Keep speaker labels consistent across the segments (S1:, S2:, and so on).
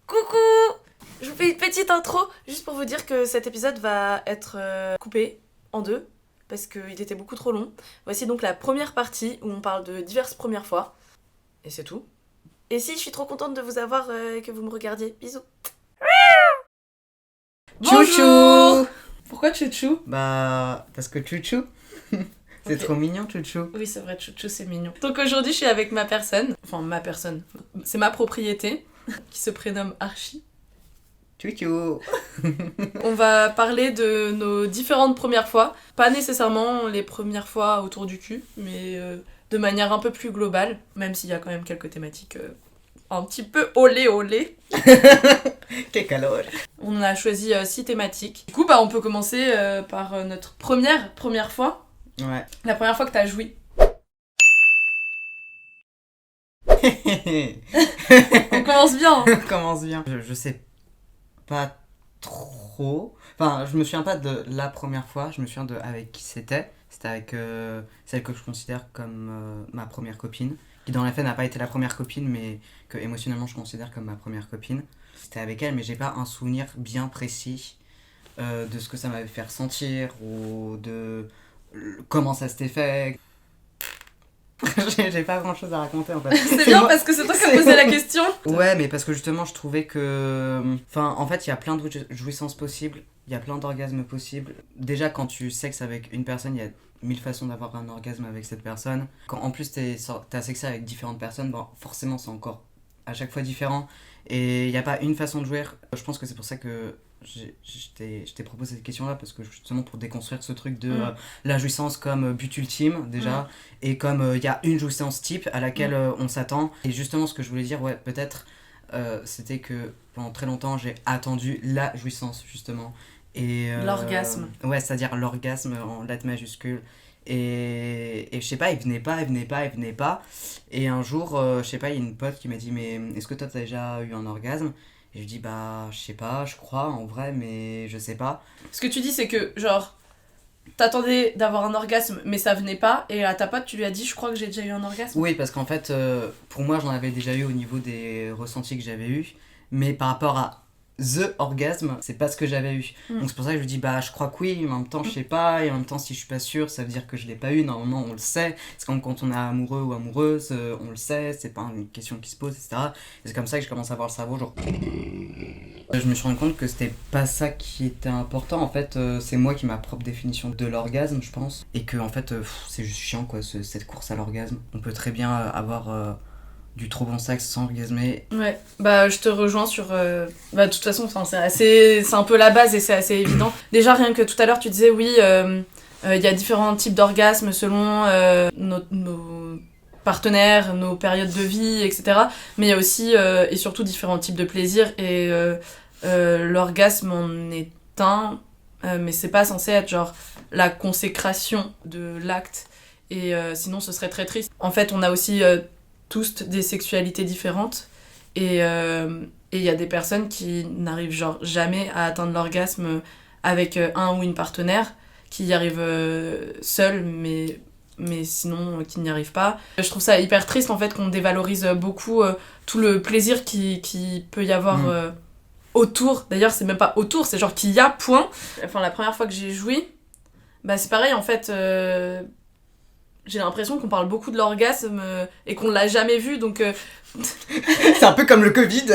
S1: Coucou! Je vous fais une petite intro, juste pour vous dire que cet épisode va être coupé en deux, parce qu'il était beaucoup trop long. Voici donc la première partie, où on parle de diverses premières fois. Et c'est tout. Et si, je suis trop contente de vous avoir, que vous me regardiez. Bisous!
S2: Chouchou!
S1: Pourquoi chouchou?
S2: Bah, parce que chouchou. C'est
S1: Ok.
S2: trop mignon, chouchou.
S1: Oui, c'est vrai, chouchou, c'est mignon. Donc aujourd'hui, je suis avec ma personne. Enfin, ma personne. C'est ma propriété, qui se prénomme Archie.
S2: Chouchou.
S1: On va parler de nos différentes premières fois. Pas nécessairement les premières fois autour du cul, mais de manière un peu plus globale, même s'il y a quand même quelques thématiques un petit peu olé.
S2: Quel calor.
S1: On a choisi 6 thématiques. Du coup, on peut commencer par notre première fois.
S2: Ouais.
S1: La première fois que t'as joui. On commence bien. Hein.
S2: Commence bien. Je sais pas trop. Enfin, je me souviens pas de la première fois. Je me souviens de avec qui c'était. C'était avec celle que je considère comme ma première copine. Qui dans les faits n'a pas été la première copine, mais que émotionnellement je considère comme ma première copine. C'était avec elle, mais j'ai pas un souvenir bien précis de ce que ça m'avait fait ressentir ou de comment ça s'était fait. J'ai pas grand chose à raconter en fait.
S1: C'est bien
S2: moi-
S1: parce que c'est toi qui as
S2: c'est
S1: posé
S2: moi.
S1: la question.
S2: Ouais, mais parce que justement je trouvais que. Enfin, en fait, il y a plein de jouissances possibles, il y a plein d'orgasmes possibles. Déjà, quand tu sexes avec une personne, il y a 1000 façons d'avoir un orgasme avec cette personne. Quand en plus t'as sexé avec différentes personnes, bon, forcément c'est encore à chaque fois différent. Et il n'y a pas une façon de jouir. Je pense que c'est pour ça que je t'ai proposé cette question-là, parce que justement pour déconstruire ce truc de la jouissance comme but ultime déjà, et comme il y a une jouissance type à laquelle on s'attend. Et justement ce que je voulais dire, ouais, peut-être, c'était que pendant très longtemps j'ai attendu la jouissance justement. Et,
S1: L'orgasme.
S2: Ouais, c'est-à-dire l'orgasme en lettres majuscules. Et je sais pas, il venait pas. Et un jour, je sais pas, il y a une pote qui m'a dit, mais est-ce que toi t'as déjà eu un orgasme? Et je dis, bah, je sais pas, je crois en vrai, mais je sais pas.
S1: Ce que tu dis, c'est que, genre, t'attendais d'avoir un orgasme, mais ça venait pas, et à ta pote, tu lui as dit, je crois que j'ai déjà eu un orgasme.
S2: Oui, parce qu'en fait, pour moi, j'en avais déjà eu au niveau des ressentis que j'avais eu, mais par rapport à the orgasme, c'est pas ce que j'avais eu. Donc c'est pour ça que je dis, bah, je crois que oui, mais en même temps, je sais pas, et en même temps, si je suis pas sûre, ça veut dire que je l'ai pas eu. Normalement, on le sait. C'est comme quand on est amoureux ou amoureuse, on le sait, c'est pas une question qui se pose, etc. Et c'est comme ça que je commence à avoir le cerveau, genre. Je me suis rendu compte que c'était pas ça qui était important. En fait, c'est moi qui ai ma propre définition de l'orgasme, je pense. Et que, en fait, c'est juste chiant, quoi, cette course à l'orgasme. On peut très bien avoir du trop bon sexe sans orgasmer.
S1: Ouais, je te rejoins sur... de toute façon, c'est un peu la base et c'est assez évident. Déjà, rien que tout à l'heure, tu disais, oui, il y a différents types d'orgasmes selon nos partenaires, nos périodes de vie, etc. Mais il y a aussi, et surtout, différents types de plaisirs. Et l'orgasme en est un, mais c'est pas censé être genre la consécration de l'acte. Et sinon, ce serait très triste. En fait, on a aussi... tous des sexualités différentes et il y a des personnes qui n'arrivent genre jamais à atteindre l'orgasme avec un ou une partenaire, qui y arrivent seuls mais sinon qui n'y arrivent pas. Je trouve ça hyper triste en fait qu'on dévalorise beaucoup tout le plaisir qui peut y avoir autour. D'ailleurs c'est même pas autour, c'est genre qu'il y a point. Enfin la première fois que j'ai joui, c'est pareil en fait. J'ai l'impression qu'on parle beaucoup de l'orgasme et qu'on l'a jamais vu, donc...
S2: C'est un peu comme le Covid.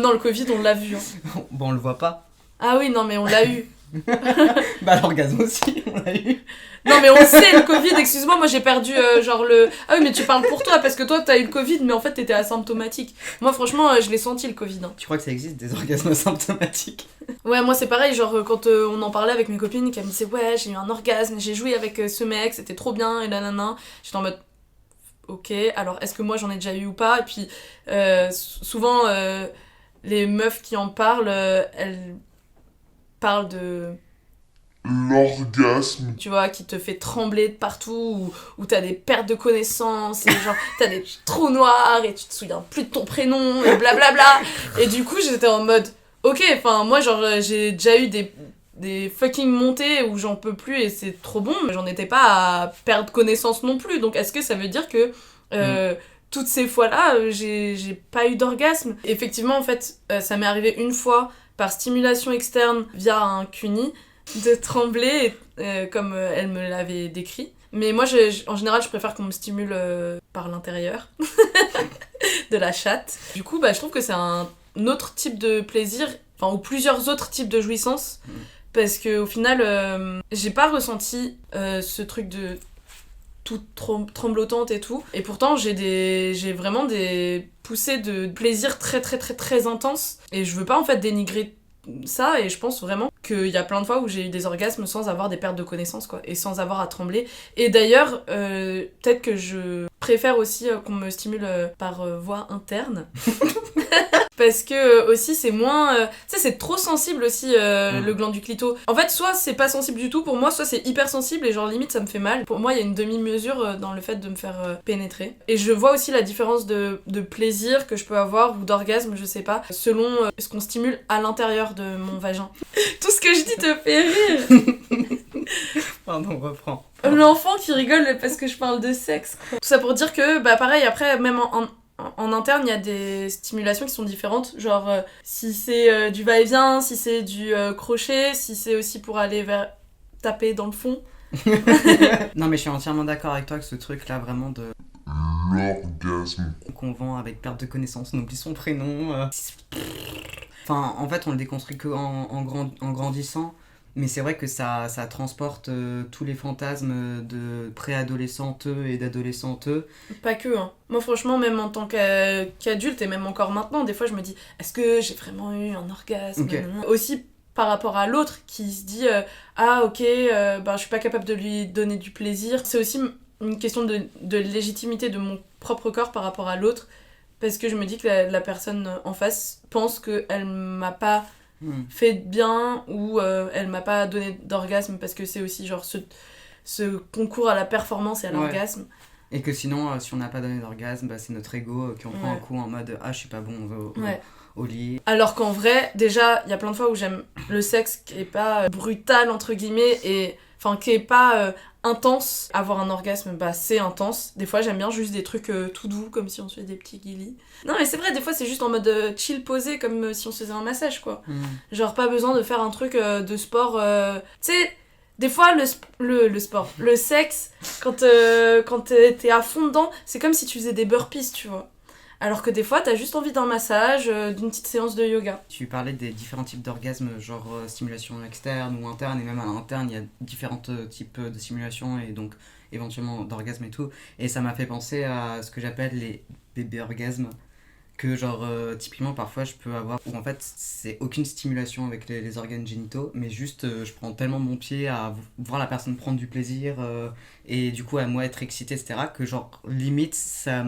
S1: Non, le Covid, on l'a vu. Hein.
S2: Bon, on le voit pas.
S1: Ah oui, non, mais on l'a eu.
S2: Bah, l'orgasme aussi, on l'a eu.
S1: Non, mais on le sait, le Covid, excuse-moi, moi j'ai perdu genre le... Ah oui, mais tu parles pour toi, parce que toi, t'as eu le Covid, mais en fait, t'étais asymptomatique. Moi, franchement, je l'ai senti, le Covid. Hein.
S2: Tu crois que ça existe, des orgasmes asymptomatiques?
S1: Ouais, moi, c'est pareil, genre, quand on en parlait avec mes copines, qui me disaient, ouais, j'ai eu un orgasme, j'ai joué avec ce mec, c'était trop bien, et nanana. J'étais en mode... Ok, alors est-ce que moi j'en ai déjà eu ou pas? Et puis souvent les meufs qui en parlent, elles parlent de
S3: l'orgasme.
S1: tu vois, qui te fait trembler de partout, où t'as des pertes de connaissances, et genre t'as des trous noirs et tu te souviens plus de ton prénom et blablabla. Et du coup j'étais en mode ok, enfin moi genre j'ai déjà eu des fucking montées où j'en peux plus et c'est trop bon, mais j'en étais pas à perdre connaissance non plus. Donc est-ce que ça veut dire que toutes ces fois-là, j'ai pas eu d'orgasme. Effectivement, en fait, ça m'est arrivé une fois par stimulation externe via un cuni de trembler, comme elle me l'avait décrit. Mais moi, en général, je préfère qu'on me stimule par l'intérieur de la chatte. Du coup, je trouve que c'est un autre type de plaisir, ou plusieurs autres types de jouissance, parce qu'au final, j'ai pas ressenti ce truc de toute tremblotante et tout. Et pourtant, j'ai vraiment des poussées de plaisir très très très très intenses. Et je veux pas en fait dénigrer ça, et je pense vraiment qu'il y a plein de fois où j'ai eu des orgasmes sans avoir des pertes de connaissance, quoi, et sans avoir à trembler. Et d'ailleurs, peut-être que je préfère aussi qu'on me stimule par voie interne. Parce que aussi c'est moins... tu sais, c'est trop sensible aussi le gland du clito. En fait, soit c'est pas sensible du tout pour moi, soit c'est hyper sensible et genre limite ça me fait mal. Pour moi, il y a une demi-mesure dans le fait de me faire pénétrer. Et je vois aussi la différence de plaisir que je peux avoir, ou d'orgasme, je sais pas, selon ce qu'on stimule à l'intérieur de mon vagin. Tout ce que je dis te fait rire.
S2: Pardon, reprends.
S1: L'enfant qui rigole parce que je parle de sexe, quoi. Tout ça pour dire que, pareil, après, même en interne, il y a des stimulations qui sont différentes. Genre, si c'est du va-et-vient, si c'est du crochet, si c'est aussi pour aller taper dans le fond.
S2: Non, mais je suis entièrement d'accord avec toi que ce truc-là, vraiment de...
S3: L'orgasme.
S2: Qu'on vend avec perte de connaissance, on oublie son prénom. Enfin, en fait, on le déconstruit en grandissant. Mais c'est vrai que ça transporte tous les fantasmes de préadolescentes et d'adolescentes.
S1: Pas que, hein. Moi, franchement, même en tant qu'adulte, et même encore maintenant, des fois, je me dis, est-ce que j'ai vraiment eu un orgasme? Aussi, par rapport à l'autre, qui se dit, ah, ok, je suis pas capable de lui donner du plaisir. C'est aussi une question de légitimité de mon propre corps par rapport à l'autre, parce que je me dis que la personne en face pense qu'elle m'a pas fait bien, ou elle m'a pas donné d'orgasme, parce que c'est aussi genre ce concours à la performance et à l'orgasme.
S2: Et que sinon, si on n'a pas donné d'orgasme, c'est notre ego qui en prend un coup en mode ah, je suis pas bon, on va au lit. Alors
S1: qu'en vrai, déjà, il y a plein de fois où j'aime le sexe qui est pas brutal, entre guillemets, et qui est pas intense. Avoir un orgasme, c'est intense. Des fois, j'aime bien juste des trucs tout doux, comme si on se fait des petits guilis. Non, mais c'est vrai, des fois, c'est juste en mode chill posé, comme si on se faisait un massage, quoi. Genre, pas besoin de faire un truc de sport. Tu sais, des fois, le sport, le sexe, quand t'es à fond dedans, c'est comme si tu faisais des burpees, tu vois. Alors que des fois, t'as juste envie d'un massage, d'une petite séance de yoga.
S2: Tu parlais des différents types d'orgasmes, genre stimulation externe ou interne, et même à l'interne, il y a différents types de stimulation et donc éventuellement d'orgasmes et tout. Et ça m'a fait penser à ce que j'appelle les bébé-orgasmes, que genre typiquement parfois je peux avoir, où en fait c'est aucune stimulation avec les organes génitaux, mais juste je prends tellement mon pied à voir la personne prendre du plaisir et du coup à moi être excité, etc., que genre limite ça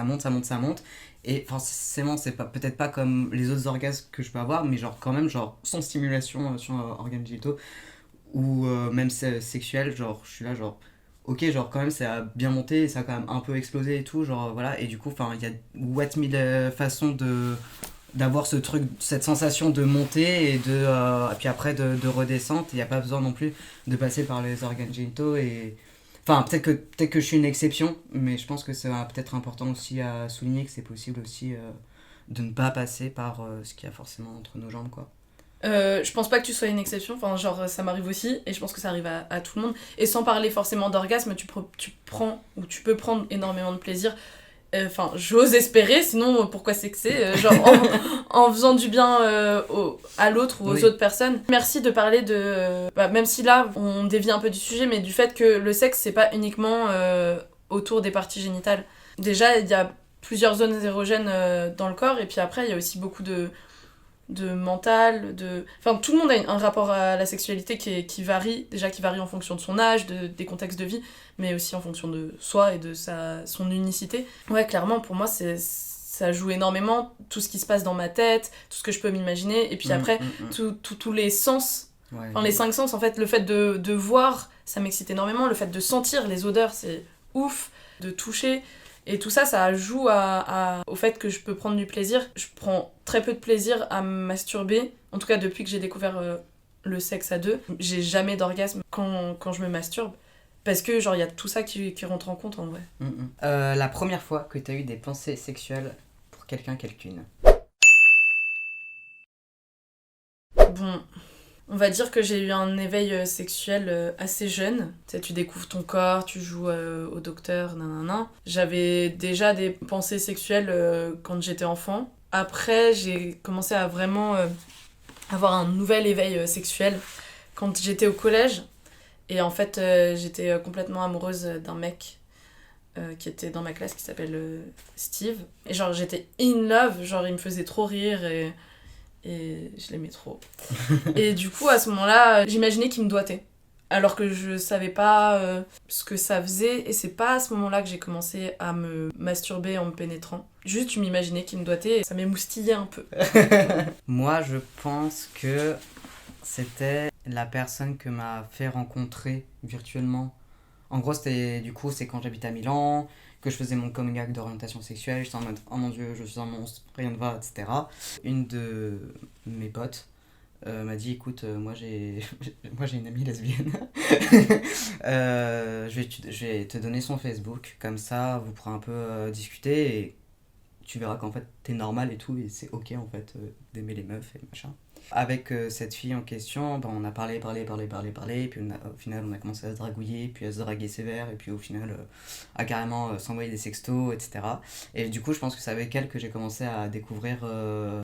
S2: monte, et forcément c'est peut-être pas comme les autres orgasmes que je peux avoir, mais genre quand même genre sans stimulation sur organes génitaux ou même sexuel, genre je suis là genre ok, genre quand même ça a bien monté, ça a quand même un peu explosé et tout, genre voilà, et du coup il y a what mille façons d'avoir ce truc, cette sensation de montée et puis après de redescente. Il n'y a pas besoin non plus de passer par les organes génitaux, et enfin peut-être que je suis une exception, mais je pense que c'est peut-être important aussi à souligner que c'est possible aussi de ne pas passer par ce qu'il y a forcément entre nos jambes, quoi.
S1: Je pense pas que tu sois une exception, ça m'arrive aussi, et je pense que ça arrive à tout le monde. Et sans parler forcément d'orgasme, tu peux prendre énormément de plaisir. J'ose espérer, sinon pourquoi c'est genre en faisant du bien à l'autre ou aux autres personnes. Merci de parler de... même si là, on dévie un peu du sujet, mais du fait que le sexe, c'est pas uniquement autour des parties génitales. Déjà, il y a plusieurs zones érogènes dans le corps, et puis après, il y a aussi beaucoup de mental, tout le monde a un rapport à la sexualité qui varie en fonction de son âge, des contextes de vie, mais aussi en fonction de soi et de son unicité. Ouais, clairement, pour moi, ça joue énormément, tout ce qui se passe dans ma tête, tout ce que je peux m'imaginer, et puis après, tous les sens, les 5 sens, en fait, le fait de voir, ça m'excite énormément, le fait de sentir les odeurs, c'est ouf, de toucher... Et tout ça, ça joue au fait que je peux prendre du plaisir. Je prends très peu de plaisir à me masturber. En tout cas, depuis que j'ai découvert le sexe à deux. J'ai jamais d'orgasme quand je me masturbe. Parce que genre il y a tout ça qui rentre en compte en vrai.
S2: La première fois que t'as eu des pensées sexuelles pour quelqu'une.
S1: Bon, on va dire que j'ai eu un éveil sexuel assez jeune. Tu sais, tu découvres ton corps, tu joues au docteur, nanana. J'avais déjà des pensées sexuelles quand j'étais enfant. Après, j'ai commencé à vraiment avoir un nouvel éveil sexuel quand j'étais au collège. Et en fait, j'étais complètement amoureuse d'un mec qui était dans ma classe qui s'appelle Steve. Et genre, j'étais in love, genre, il me faisait trop rire et je l'aimais trop. Et du coup, à ce moment-là, j'imaginais qu'il me doigtait. Alors que je savais pas ce que ça faisait. Et c'est pas à ce moment-là que j'ai commencé à me masturber en me pénétrant. Juste, je m'imaginais qu'il me doigtait et ça m'émoustillait un peu.
S2: Moi, je pense que c'était la personne que m'a fait rencontrer virtuellement. En gros, c'est quand j'habitais à Milan, que je faisais mon coming out d'orientation sexuelle. J'étais en mode, oh mon dieu, je suis un monstre, rien ne va, etc. Une de mes potes m'a dit, écoute, moi j'ai une amie lesbienne. Je vais te donner son Facebook, comme ça vous pourrez un peu discuter et tu verras qu'en fait t'es normal et tout, et c'est ok en fait d'aimer les meufs et machin. Avec cette fille en question, ben, on a parlé, et puis au final on a commencé à se dragouiller, puis à se draguer sévère, et puis au final à carrément s'envoyer des sextos, etc. Et du coup je pense que c'est avec elle que j'ai commencé à découvrir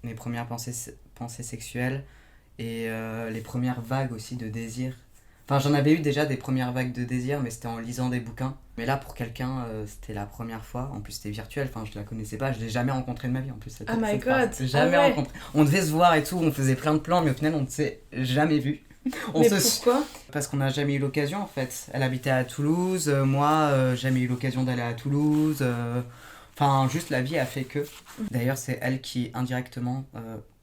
S2: mes premières pensées sexuelles, et les premières vagues aussi de désir. Enfin, j'en avais eu déjà des premières vagues de désir, mais c'était en lisant des bouquins. Mais là, pour quelqu'un, c'était la première fois. En plus, c'était virtuel. Enfin, je la connaissais pas. Je l'ai jamais rencontrée de ma vie. En plus,
S1: Oh my god.
S2: Jamais rencontrée. On devait se voir et tout. On faisait plein de plans, mais au final, on ne s'est jamais vu.
S1: Pourquoi ?
S2: Parce qu'on n'a jamais eu l'occasion, en fait. Elle habitait à Toulouse. Moi, jamais eu l'occasion d'aller à Toulouse. Enfin, juste la vie a fait que. D'ailleurs, c'est elle qui, indirectement,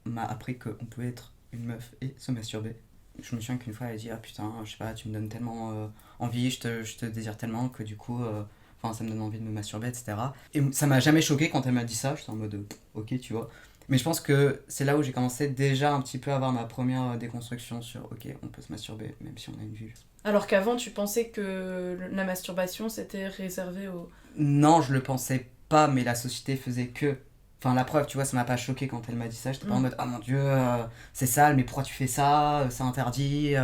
S2: m'a appris qu'on pouvait être une meuf et se masturber. Je me souviens qu'une fois elle a dit, ah putain, je sais pas, tu me donnes tellement envie, je te désire tellement que du coup ça me donne envie de me masturber, etc. Et ça m'a jamais choqué quand elle m'a dit ça. J'étais en mode ok, tu vois. Mais je pense que c'est là où j'ai commencé déjà un petit peu à avoir ma première déconstruction sur ok, on peut se masturber même si on a une vulve.
S1: Alors qu'avant tu pensais que la masturbation c'était réservé aux...
S2: Non, je le pensais pas, mais la société faisait que. Enfin, la preuve, tu vois, ça m'a pas choqué quand elle m'a dit ça. J'étais pas en mode, ah mon dieu, c'est sale, mais pourquoi tu fais ça, c'est interdit,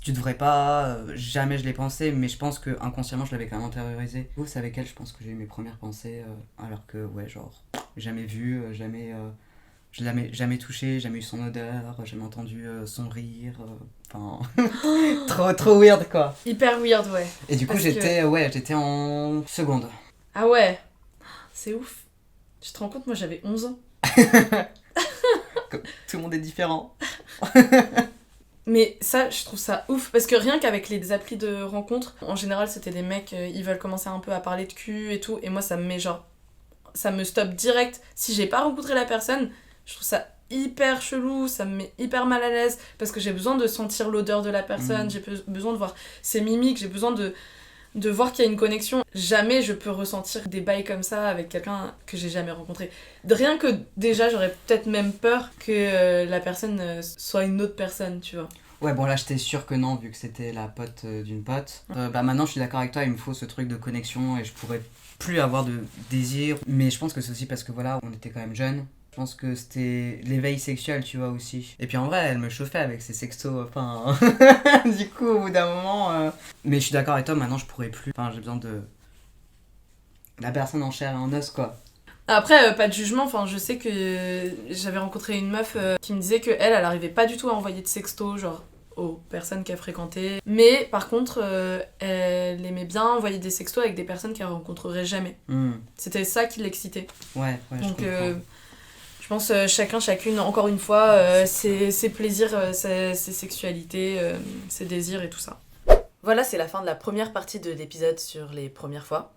S2: tu devrais pas. Jamais je l'ai pensé, mais je pense que inconsciemment je l'avais quand même intériorisé. C'est avec elle, je pense que j'ai eu mes premières pensées, alors que, ouais, genre, jamais vu, je l'ai jamais touché, jamais eu son odeur, jamais entendu son rire. Enfin, trop weird quoi.
S1: Hyper weird, ouais.
S2: Et du coup, j'étais en seconde.
S1: Ah ouais, c'est ouf. Tu te rends compte, moi j'avais 11 ans.
S2: Tout le monde est différent.
S1: Mais ça, je trouve ça ouf. Parce que rien qu'avec les applis de rencontres, en général, c'était des mecs, ils veulent commencer un peu à parler de cul et tout. Et moi, ça me met genre... Ça me stoppe direct. Si j'ai pas rencontré la personne, je trouve ça hyper chelou, ça me met hyper mal à l'aise. Parce que j'ai besoin de sentir l'odeur de la personne, j'ai besoin de voir ses mimiques, j'ai besoin de voir qu'il y a une connexion. Jamais je peux ressentir des bails comme ça avec quelqu'un que j'ai jamais rencontré. Rien que déjà, j'aurais peut-être même peur que la personne soit une autre personne, tu vois.
S2: Ouais, bon là j'étais sûr que non, vu que c'était la pote d'une pote. Maintenant je suis d'accord avec toi, il me faut ce truc de connexion et je pourrais plus avoir de désir. Mais je pense que c'est aussi parce que voilà, on était quand même jeunes. Je pense que c'était l'éveil sexuel, tu vois, aussi. Et puis en vrai, elle me chauffait avec ses sextos, enfin... du coup, au bout d'un moment... Mais je suis d'accord avec toi, maintenant je pourrais plus. Enfin, j'ai besoin de... la personne en chair et en os, quoi.
S1: Après, pas de jugement, enfin, je sais que j'avais rencontré une meuf qui me disait qu'elle arrivait pas du tout à envoyer de sextos, genre, aux personnes qu'elle fréquentait. Mais, par contre, elle aimait bien envoyer des sextos avec des personnes qu'elle rencontrerait jamais. C'était ça qui l'excitait.
S2: Ouais,
S1: donc, je pense chacune, encore une fois, ses plaisirs, ses sexualités, ses désirs et tout ça. Voilà, c'est la fin de la première partie de l'épisode sur les premières fois.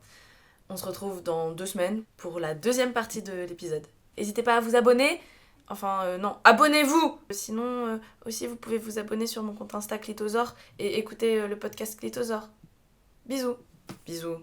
S1: On se retrouve dans 2 semaines pour la deuxième partie de l'épisode. N'hésitez pas à vous abonner. Enfin, non, abonnez-vous. Sinon, aussi, vous pouvez vous abonner sur mon compte Insta Clitosaure et écouter le podcast Clitosaure. Bisous. Bisous.